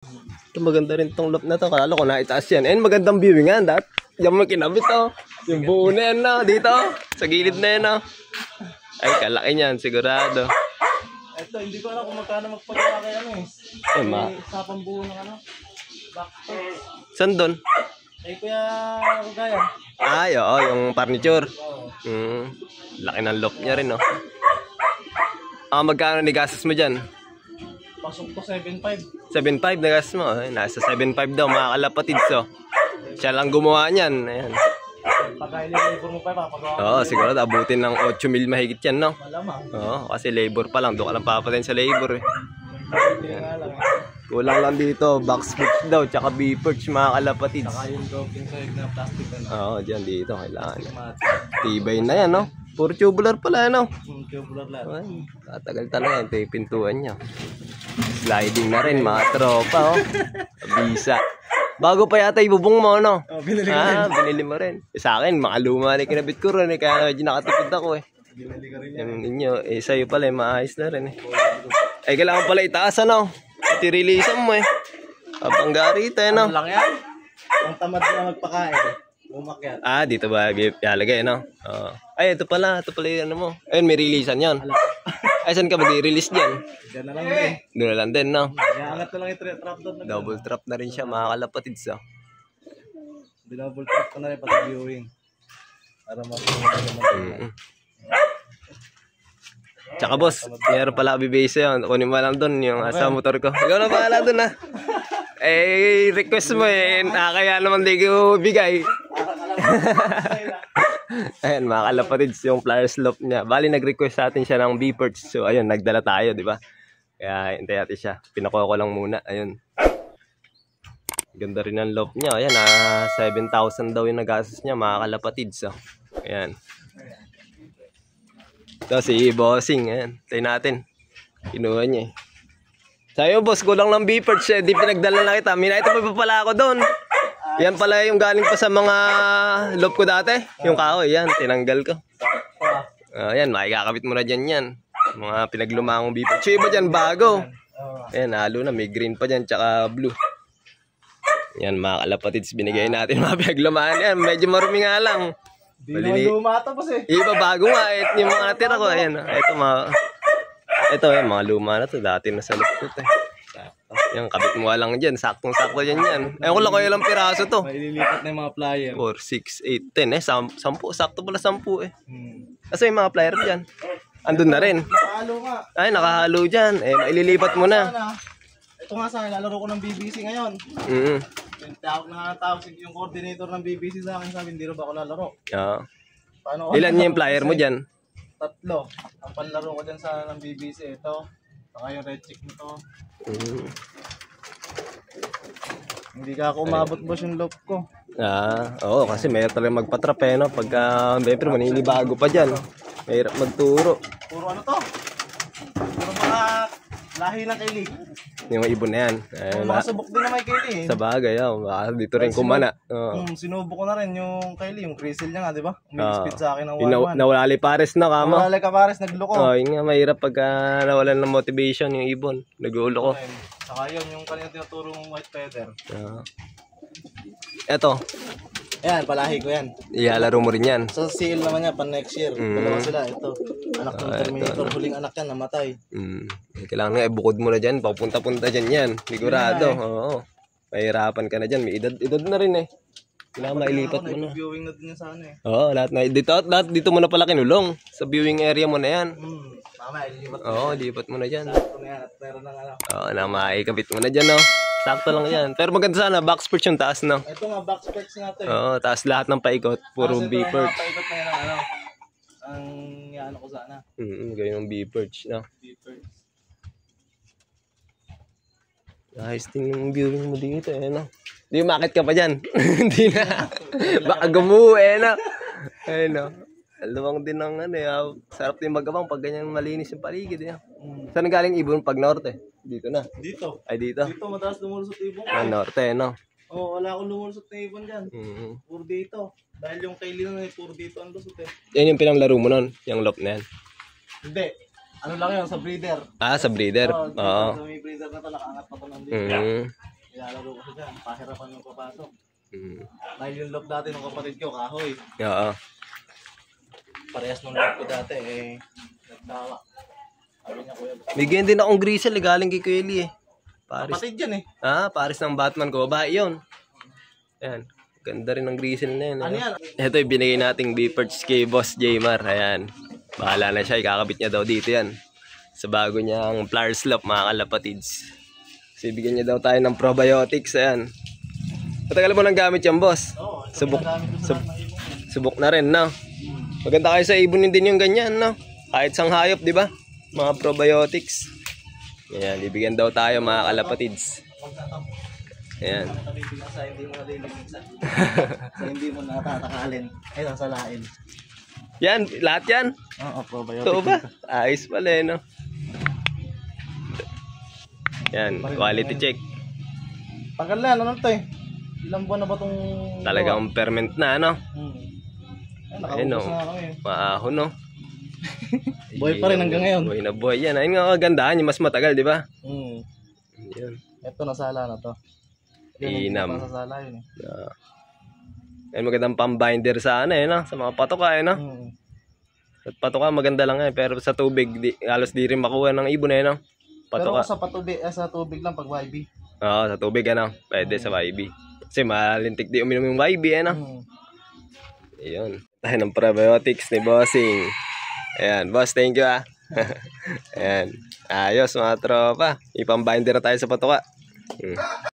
Ito maganda rin tong loft na to. Kalala ko na itaas yan. And magandang viewing nga. Diyan mo kinabit oh. Yung buo na yan no. Dito. Sa gilid na yan no. Ay kalaki niyan sigurado. Ito hindi ko alam kung magkano magpagawa kay ano eh. Ay ma. Sa pambuo ng ano. Backpack. Saan doon? Ay kuya Ugayan. Ay oo. Yung furniture. Oo. Laki ng loft niya rin no. Magkano ni gastos mo dyan? Pasok to 7.5. 7.5 na gastos mo. Ay, nasa 7.5 daw mga kalapatids so. Siya lang gumawa niyan. Ayan. Pagka labor mo pa papagawa. Oo, siguro abutin ng 8 mil mahigit yan, no? Malamang. Oo, kasi labor pa lang. Doon ka lang papatin sa labor, eh. Hindi nga lang. Kulang lang dito. Box perch daw, tsaka B-perch, mga kalapatids. Saka yung doping sa na plastic na. Oo, dyan dito. Kailangan. Tibay na yan, no? Puro tubular pala, no? Tubular lahat. Ay, tatagal talaga yan. Ito yung pintuan niya. Sliding na rin, mga tropa, oh. Bisa. Bago pa yata ibubong mo, no? Oh, binili ko rin. Binili mo rin. Sa akin, makaluma na kinabit ko rin, eh. Kaya medyo nakatipid ako, eh. Binili ka rin yan. Yung inyo, eh, sa'yo pala, eh, maayos na rin, eh. Ay, kailangan pala itaas, ano? Iti-releasean mo, eh. Panggarita, eh, no? Ano lang yan? Ang tamad na magpakain, eh. Umakyat. Dito ba? Ialagay, no? Ay, ito pala yung ano mo. Ayun, may releasean yan. Ay, saan ka mag-release dyan? Diyan na lang din. Doon na lang din, no? Iangat na lang yung trap doon. Double trap na rin siya, mga kalapatids, oh. Double trap ko na rin pati viewing. Para mas Tsaka boss, meron pala bibase yun. Kunin mo lang doon yung asa motor ko. Ikaw na bahala doon, ha? Eh, request mo eh. Kaya naman di ko bigay. Ayan, mga kalapatids, yung flyer slope niya. Bali, nag-request sa atin siya ng B-perch. So, ayun, nagdala tayo, di ba? Kaya, hintay natin siya. Pinakuha ko lang muna. Ayun. Ganda rin ang loft niya. Ayan, 7,000 daw yung nagastos niya, mga kalapatids. So, ayan. Ito, si Bossing. Ayan, tayo natin. Kinuha niya eh. Sa'yo, boss, kulang ng B-perch eh. Di pinagdala na kita. Minaita pa pala ako doon. Yan pala yung galing pa sa mga loop ko dati. Yung kahoy, yan. Tinanggal ko. Yan, makikakabit mo na dyan yan. Mga pinaglumangong B-perch. So, iba dyan, bago. Ayan, halo na. May green pa dyan, tsaka blue. Yan, mga kalapatids. Binigay natin mga pinaglumaan. Yan, medyo marumi nga lang. Di naman lumata po eh. Iba, bago nga. Yung mga natira ko. Ayan, ito mga... Ito, mga luma na to. Dati na sa lupot eh. Yan, kabit mo lang dyan. Saktong-sakto dyan yan. Ayun ko lang kayo ilang piraso to. May ililipat na yung mga flyer. 4, 6, 8, 10 eh. 10. Sakto pala 10 eh. Kasi yung mga flyer dyan. Andun na rin. Nakahalo nga. Ay, nakahalo dyan. Eh, maililipat mo na. Ito nga sa akin, lalaro ko ng BBC ngayon. Tawag yung coordinator ng BBC sa akin. Sabi, hindi rin ba ako lalaro? Paano, ilan niya yung flyer mo dyan? 3. Ang panlaro ko dyan sa ng BBC. Ito. Saka yung red chick nito. Hindi ka ako umabot boss yung loop ko. Oo, kasi mayroon talaga magpatrap eh, no? Pagka, pero maninibago pa dyan. Mahirap magturo. Puro ano to? Puro mga lahi ng kaili. Yung ibon na yan. Makasubok din na may kaili eh. Sa bagay, dito rin kumana. Sinubok ko na rin yung kaili, yung krisil niya nga, di ba? Umiispit sa akin ng 1-1. Nawalali pares na kama. Nawalali ka pares, nagloko. Yun nga, mahirap pagka nawalan ng motivation yung ibon. Nag-ulo ko. Saka yun, yung kanina tinuturo mong white feather. Eto. Ayan, palahi ko yan. Ihalaro mo rin yan. Sa CL naman yan, pan next year. Dalawa sila, ito. Anak ng Terminator, huling anak yan, namatay. Kailangan nga, ibukod mo na dyan. Papunta-punta dyan yan. Sigurado. Oo. Mahirapan ka na dyan. May edad na rin eh. Kailangan mailipat mo na. Viewing na din yan sana eh. Oo, lahat dito mo na pala kinulong. Sa viewing area mo na yan. Mama, ilipat mo. Oo, lipat mo na dyan. Ito na yan, at meron ng anak. Oo, maikabit mo na dyan, no? Sakto lang yan. Pero maganda sana, box perch yung taas, no? Ito nga, box perch nga ito eh. Oo, taas lahat ng paikot. Puro B-perch. Paikot na yan ang ano. Ang ano ko sana. Gawin ng B-perch, no? B-perch. Ayos din yung viewing mo dito, eh, no? Hindi, umakit ka pa dyan. Hindi na. Baka gumuho, eh, no? Ayun, no? Aluwang din ng ano, sarap din magabang pag ganyan malinis yung paligid, eh. Saan galing ibon pag norte? Dito na. Dito. Ay, dito. Dito, madalas lumulusot ibon. Norte, no? Oo, wala akong lumulusot na ibon dyan. Puro dito. Dahil yung kaili na puro dito ang lusot eh. Yan yung pinanglaro mo nun, yung loop na yan. Hindi. Ano lang yun, sa breeder. Sa breeder. Oo. Sa may breeder na to, nakaangat pa to ng dito. Ilalaro ko siya dyan. Pahirapan ng papasok. Hmm. Dahil yung lock dati ng kapatid ko, kahoy. Oo. Parehas nung lock ko dati, nagtawa. Sabi niya, kuya. Bigyan din akong grisel, galing kay Kuya Eli eh. Paris. Kapatid yan eh. Paris ng Batman ko. Babae yun. Ayan. Ganda rin ng grisel na yun. Ano yan? Ito yung binigay nating B-Perch kay Boss Jmar. Ayan. Bahala na siya. Ikakabit niya daw dito yan. Sa bago niyang flower slope, mga kalapatids. Kasi bigyan niya daw tayo ng probiotics. Ayan. Matagal mo nang gamit yan, boss? Oo. Subok na rin, no? Maganda kayo sa ibon din yung ganyan, no? Kahit sang hayop, di ba? Mga probiotics. Ayan, bibigyan daw tayo, mga kalapatids. Ayan. Sa hindi mo naliligsan. Sa hindi mo natatakalin. Ay, sasalain. Yan, lahat yan? Oo, probiotic. Ito ba? Ayos pala, eh, no? Yan, quality check. Tagal na, ano to eh? Ilang buwan na ba itong... Talagang ferment na, no? Ay, Ayun, no? nakabukos na kami eh. Maahon, no? Buhay pa rin hanggang ngayon. Buhay na buhay yan. Ayun nga kagandahan, yung mas matagal, di ba? Yan. Ito, nasala na to. Inam. Nasasala yun eh. Ayun, magandang pambinder sa ano, eh, no? Sa mga patoka, eh, no? At patoka, maganda lang, eh. Pero sa tubig, halos di rin makuha ng ibon, eh, no? Pero Patoka. sa tubig lang pag YB. Oo, sa tubig, ano? Pwede sa YB. Kasi malintik di uminom yung YB, eh, no? Ayun. Tayo ng probiotics ni Bossing. Ayan, boss, thank you, ah. Ayan. Ayos, mga tropa. Ipambinder na tayo sa patoka.